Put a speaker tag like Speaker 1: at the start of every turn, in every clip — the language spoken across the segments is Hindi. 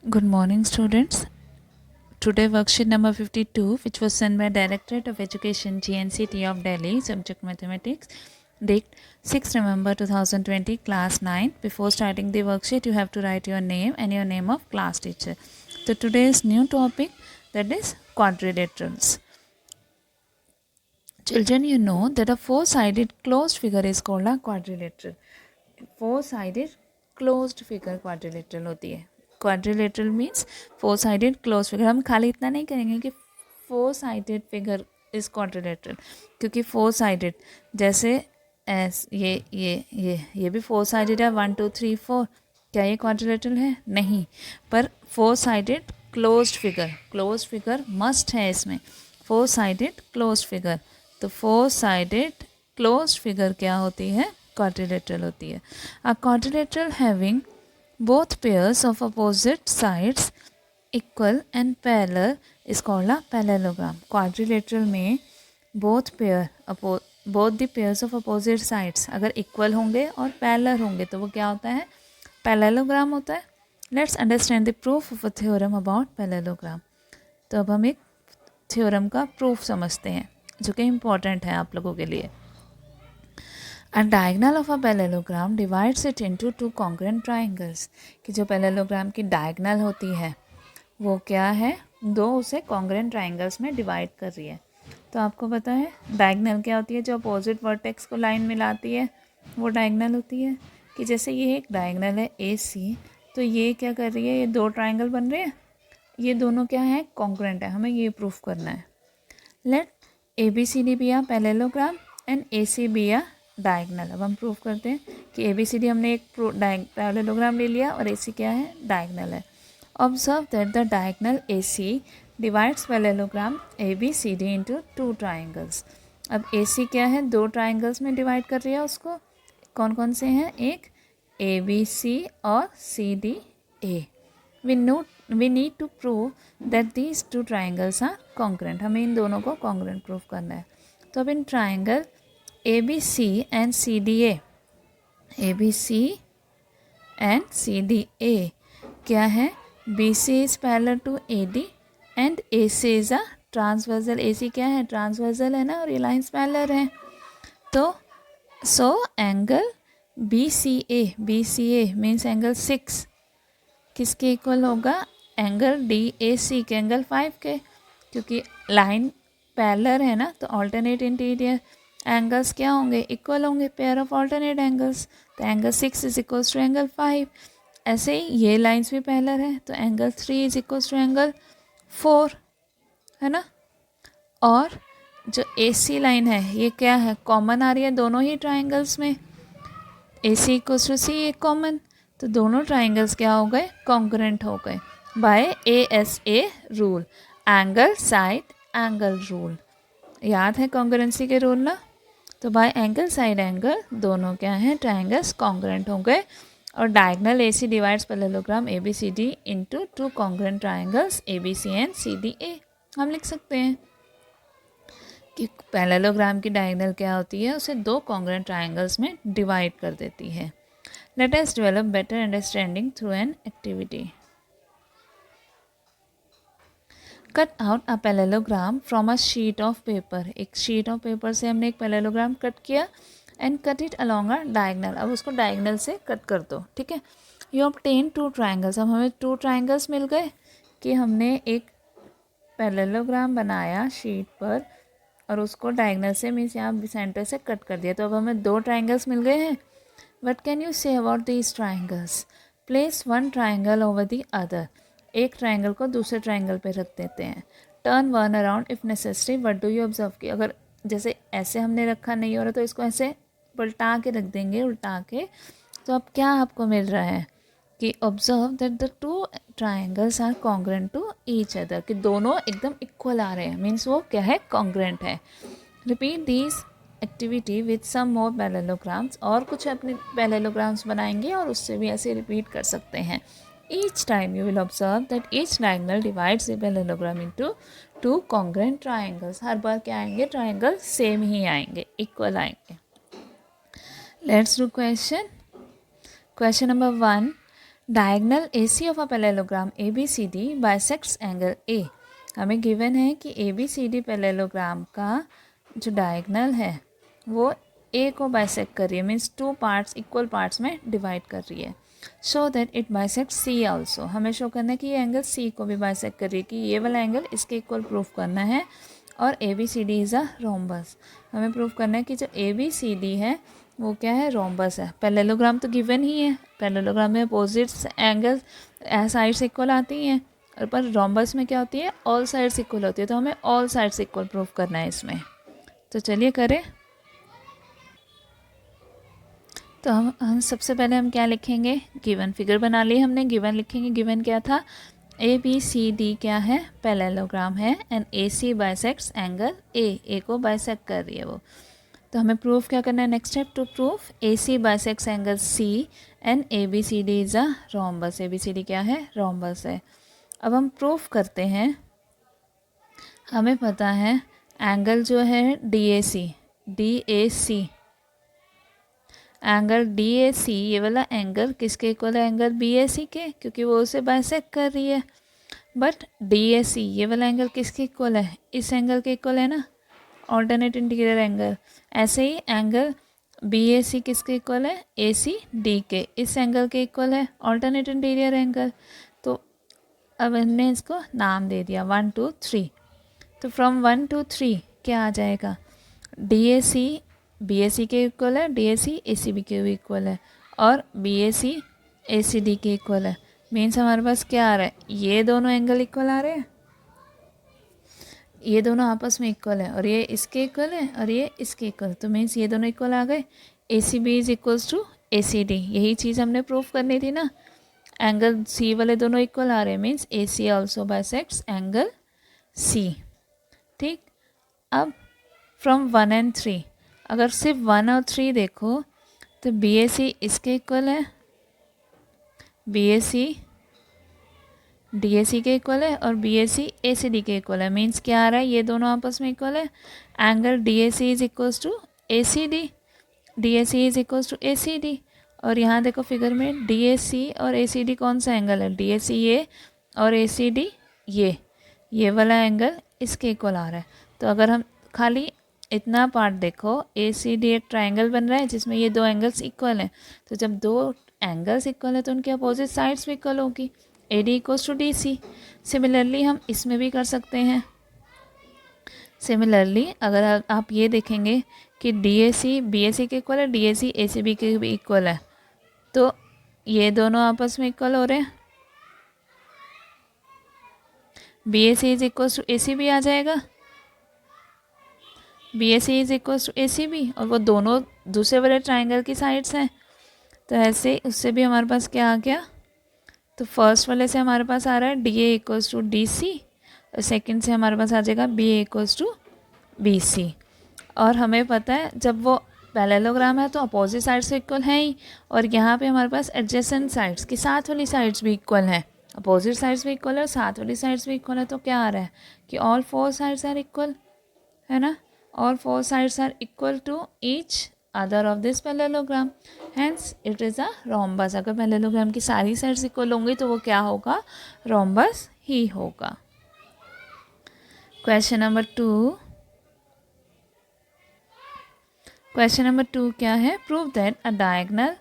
Speaker 1: Good morning, students. Today, worksheet number 52, which was sent by Directorate of Education, GNCT of Delhi, subject mathematics, date 6 November 2020, class 9. Before starting the worksheet, you have to write your name and your name of class teacher. So, today's new topic, that is quadrilaterals. Children, you know that a four-sided closed figure is called a quadrilateral. Four-sided closed figure quadrilateral होती है. Quadrilateral means four-sided closed figure. हम खाली इतना नहीं करेंगे कि four-sided figure is quadrilateral, क्योंकि four-sided जैसे ये भी four-sided है. 1 2 3 4. क्या ये quadrilateral है? नहीं. पर four-sided closed figure must है इसमें. four-sided closed figure. तो four-sided closed figure क्या होती है? Quadrilateral होती है. A quadrilateral having both pairs of opposite sides equal and parallel is called a parallelogram. Quadrilateral में both the pairs of opposite sides अगर equal होंगे और parallel होंगे तो वो क्या होता है? Parallelogram होता है. Let's understand the proof of a theorem about parallelogram. तो अब हम एक थ्योरम का प्रूफ समझते हैं जो कि इम्पॉर्टेंट है आप लोगों के लिए. A diagonal of a parallelogram divides it into two congruent triangles. कि जो parallelogram की diagonal होती है वो क्या है? दो उसे congruent triangles में divide कर रही है. तो आपको पता है diagonal क्या होती है? जो opposite vertex को line मिलाती है वो diagonal होती है. कि जैसे ये एक diagonal है AC, तो ये क्या कर रही है? ये दो triangle बन रहे हैं. ये दोनों क्या है? congruent है. हमें ये प्रूफ करना है. Let ABCD be a parallelogram and AC be a diagonal. अब हम प्रूफ करते हैं कि ABCD हमने एक पैरेललोग्राम ले लिया और AC क्या है? डायगनल है. Observe that the diagonal AC divides parallelogram ABCD into two triangles. अब AC क्या है? दो ट्राइंगल्स में डिवाइड कर रही है उसको. कौन कौन से हैं? एक ABC और CDA. We need to prove that these two triangles are congruent. हमें इन दोनों को congruent प्रूफ करना है. तो अब in triangle ABC and CDA क्या है? BC is parallel to AD and AC is a transversal. AC क्या है? ट्रांसवर्सल है ना, और ये लाइन्स पैरेलल हैं. तो so angle BCA means angle 6 किसके इक्वल होगा? एंगल DAC के, एंगल 5 के. क्योंकि लाइन पैरेलल है ना, तो ऑल्टरनेट इंटीरियर एंगल्स क्या होंगे? इक्वल होंगे, पेयर ऑफ ऑल्टरनेट एंगल्स. तो angle 6 is equals to angle 5. ऐसे ही ये लाइंस भी पैरेलल है, तो angle 3 is equals to angle 4, है ना. और जो AC लाइन है ये क्या है? कॉमन आ रही है दोनों ही ट्राइंगल्स में. AC इक्वल्स टू C एक कॉमन, तो दोनों ट्राइंगल्स क्या हो गए? कॉन्ग्रुएंट हो गए by ASA rule, angle side angle rule. याद है कॉन्ग्रुएंसी के रूल ना. तो बाय एंगल साइड एंगल दोनों क्या हैं? ट्राइंगल्स कॉन्ग्रुएंट हो गए. और diagonal AC divides parallelogram ABCD into two congruent triangles ABC and CDA. हम लिख सकते हैं कि पैरेललोग्राम की डायगनल क्या होती है? उसे दो कॉन्ग्रुएंट ट्राइंगल्स में डिवाइड कर देती है. Let us develop better understanding through an activity. Cut out a parallelogram from a sheet of paper. एक शीट ऑफ पेपर से हमने एक पैरेललोग्राम कट किया and cut it along a diagonal. अब उसको डायगनल से कट कर दो. ठीक है. You obtain two triangles. अब हमें टू ट्राइंगल्स मिल गए कि हमने एक पैरेललोग्राम बनाया शीट पर और उसको डायगनल से मीन्स यहाँ सेंटर से कट कर दिया. तो अब हमें दो ट्राइंगल्स मिल गए हैं. What can you say about these triangles? Place one triangle over the other. एक ट्राइंगल को दूसरे ट्राइंगल पे रख देते हैं. Turn one around if necessary. What do you observe? कि अगर जैसे ऐसे हमने रखा नहीं हो रहा तो इसको ऐसे पलटा के रख देंगे, उल्टा के. तो अब क्या आपको मिल रहा है कि observe that the two triangles are congruent to each other. कि दोनों एकदम इक्वल आ रहे हैं, मीन्स वो क्या है? कॉन्ग्रुएंट है. Repeat these activity with some more parallelograms. और कुछ अपने पैरेललोग्राम्स बनाएंगे और उससे भी ऐसे रिपीट कर सकते हैं. Each time you will observe that each diagonal divides the parallelogram into two congruent triangles. हर बार क्या आएंगे? ट्राइंगल सेम ही आएंगे, इक्वल आएंगे. Let's do question. Question number 1. Diagonal AC of a parallelogram ABCD bisects angle A। हमें गिवन है कि ABCD पैरेललोग्राम का जो डायगनल है वो A को बाइसेक्ट कर रही है, means two parts equal parts में डिवाइड कर रही है। So that it bisect C also. हमें शो करना है कि ये एंगल C को भी बाइसेक्ट कर रही है, कि ये वाला एंगल इसके इक्वल प्रूफ करना है। और ABCD इज़ अ रोम्बस। हमें प्रूफ करना है कि जो ABCD है वो क्या है, रोम्बस है। पैरेललोग्राम तो गिवन ही है, पैरेललोग्राम में अपोजिट्स एंगल साइड्स इक्वल आती हैं, और पर रोम्बस में क्या होती है, ऑल साइड्स इक्वल होती है। तो हमें ऑल साइड्स इक्वल प्रूफ करना है इसमें। तो चलिए करें। तो हम सबसे पहले हम क्या लिखेंगे, गिवन फिगर बना ली हमने, गिवन लिखेंगे। गिवन क्या था, ABCD क्या है, पैरेललोग्राम है, and AC bisects angle A को बाइसेक्ट कर रही है वो। तो हमें प्रूफ क्या करना है, next step to proof AC bisects angle C and ABCD is a rhombus. ABCD क्या है, रोम्बस है। अब हम प्रूफ करते हैं। हमें पता है एंगल जो है DAC एंगल DAC, ये वाला एंगल किसके इक्वल है, एंगल BAC के, क्योंकि वो उसे बाइसेक्ट कर रही है। बट DAC ये वाला एंगल किसके इक्वल है, इस एंगल के इक्वल है ना, ऑल्टरनेट इंटीरियर एंगल। ऐसे ही एंगल BAC किसके इक्वल है, ACD के, इस एंगल के इक्वल है, ऑल्टरनेट इंटीरियर एंगल। तो अब हमने इसको नाम दे दिया 1 2 3। तो फ्रॉम 1 2 3 क्या आ जाएगा, DAC BAC के इक्वल है, DAC ACB के भी इक्वल है, और BAC ACD के इक्वल है। मीन्स हमारे पास क्या आ रहा है, ये दोनों एंगल इक्वल आ रहे हैं, ये दोनों आपस में इक्वल है, और ये इसके इक्वल है और ये इसके इक्वल। तो मीन्स ये दोनों इक्वल आ गए। ACB is equals to ACD, यही चीज़ हमने प्रूफ करनी थी ना। एंगल C वाले दोनों इक्वल आ रहे हैं, means AC also bisects angle C। ठीक, अब फ्रॉम 1 and 3, अगर सिर्फ 1 और 3 देखो तो BAC इसके इक्वल है, BAC DAC के इक्वल है, और BAC ACD के इक्वल है। मीन्स क्या आ रहा है, ये दोनों आपस में इक्वल है। Angle DAC is equals to ACD, DAC is equals to ACD। और यहाँ देखो फिगर में DAC और ACD कौन सा एंगल है, DAC ये और ACD ये वाला एंगल इसके इक्वल आ रहा है। तो अगर हम खाली इतना पार्ट देखो, ACD एक ट्राइंगल बन रहा है जिसमें ये दो एंगल्स इक्वल हैं। तो जब दो एंगल्स इक्वल है तो उनके अपोजिट साइड्स भी इक्वल होगी, AD equals to DC। Similarly हम इसमें भी कर सकते हैं। सिमिलरली अगर आप ये देखेंगे कि DAC BAC के इक्वल है, DAC ACB के भी इक्वल है, तो ये दोनों आपस में इक्वल हो रहे हैं। BAC is equals to ACB आ जाएगा, BAC is equals to ACB, और वो दोनों दूसरे वाले ट्राइंगल की साइड्स हैं। तो ऐसे उससे भी हमारे पास क्या आ गया, तो फर्स्ट वाले से हमारे पास आ रहा है DA इक्वल्स टू DC, और सेकंड से हमारे पास आ जाएगा BA इक्वल्स टू BC। और हमें पता है जब वो पैरेललोग्राम है तो अपोजिट साइड्स तो इक्वल है ही, और यहाँ पे हमारे पास एडजेसेंट साइड्स की साथ वाली साइड्स भी इक्वल हैं। अपोजिट साइड्स भी इक्वल है और साथ वाली साइड्स भी इक्वल है। तो क्या आ रहा है कि all four sides are equal, है ना, all four sides are equal to each other of this parallelogram, hence it is a rhombus। अगर पैरेललोग्राम की सारी साइड्स इक्वल होंगी तो वो क्या होगा, रोम्बस ही होगा। क्वेश्चन नंबर 2, क्वेश्चन नंबर 2 क्या है, prove that a diagonal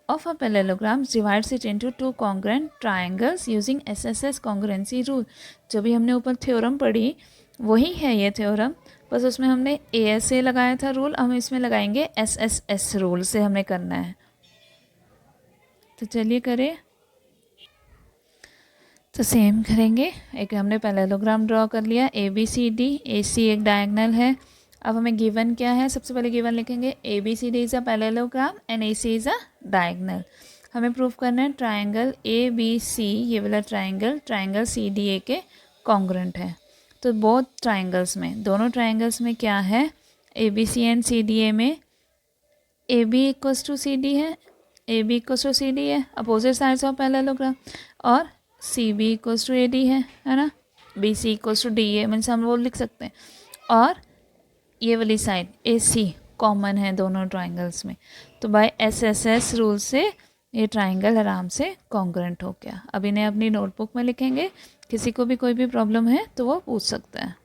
Speaker 1: of a parallelogram divides it into two congruent triangles using SSS congruency rule। जो भी हमने ऊपर थ्योरम पढ़ी वही है ये थ्योरम, बस उसमें हमने ASA लगाया था रूल, हम इसमें लगाएंगे SSS रूल से हमें करना है। तो चलिए करें। तो सेम करेंगे, एक हमने पैरेललोग्राम ड्रॉ कर लिया, ABCD, AC एक डायगोनल है। अब हमें गिवन क्या है, सबसे पहले गिवन लिखेंगे ABCD is a parallelogram and AC is a diagonal. हमें प्रूफ करना है ट्राइंगल ABC, ये वाला ट्राइंगल CDA के कॉन्ग्रुएंट है। तो बोथ ट्राइंगल्स में, दोनों ट्राइंगल्स में क्या है, ABC एंड CDA में AB इक्वल्स टू CD है, AB इक्वल्स टू CD है, अपोजिट साइड्स ऑफ पैरेललोग्राम, और CB इक्वल्स टू AD है ना, BC equals to DA, means हम वो लिख सकते हैं। और ये वाली साइड AC कॉमन है दोनों ट्राइंगल्स में। तो बाय SSS रूल से ये ट्राइंगल आराम से कॉन्ग्रुएंट हो गया। अब इन्हें अपनी नोटबुक में लिखेंगे। किसी को भी कोई भी प्रॉब्लम है तो वो पूछ सकता है।